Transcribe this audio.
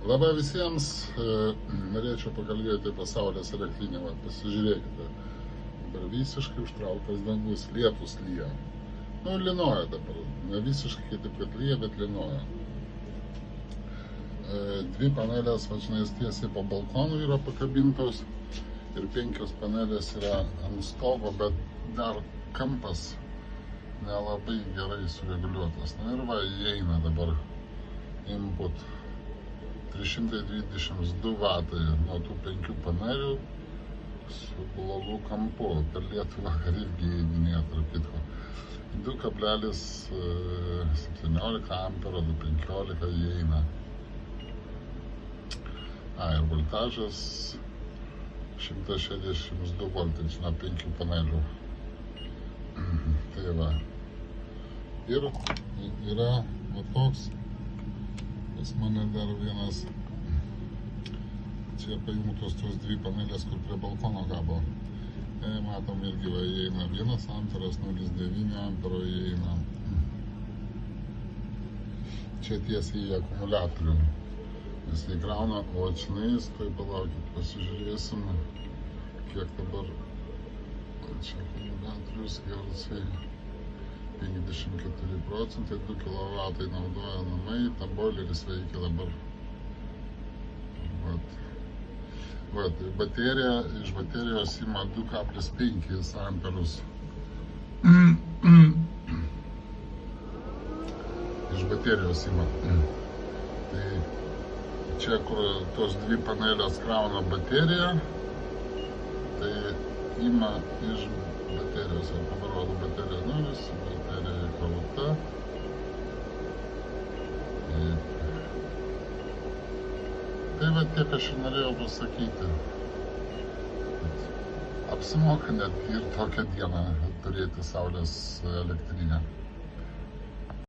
Labą visiems, norėčiau pakalbėti apie saulės elektrinę. Pasižiūrėkite, dabar visiškai užtrauktas dangus, lietus lyja. Lynoja dabar, ne visiškai taip, kad lyja, bet lynoja. Dvi panelės važinės tiesiai po balkonu yra pakabintos ir 5 panelės yra ant stogo, bet dar kampas nelabai gerai sureguliuotas. Ir va, įeina dabar input 322 vatai nuo tų 5 panelių su blogu kampu. Per Lietuvą irgi įeidinėja, tarp kitko. 2,17 ampero, 2,15 įeina. Ir voltažas 162 voltage nuo 5 panelių. Tai va. Ir yra va toks. Pas mane dar vienas, čia pajungtos tos 2 panelės, kur prie balkono kabo. Matom irgi va, įeina 1 amperas, 0,9 ampero įeina. Čia tiesiai į akumuliatorių. Jis įkrauna, o atšinais, tai palaukit, pasižiūrėsim, kiek dabar čia akumuliatorius gerciai. 54%, 2 kW naudoja namai, ta boileris veikia dabar. Va, tai baterija, iš baterijos ima 2,5 amperus. Iš baterijos ima. Tai čia, kur tos 2 panelės krauna bateriją, tai ima iš baterijos. Parodo baterija 0, baterija įkrauta. Tai va tiek aš ir norėjau pasakyti. Apsimoka net ir tokią dieną turėti saulės elektrinę.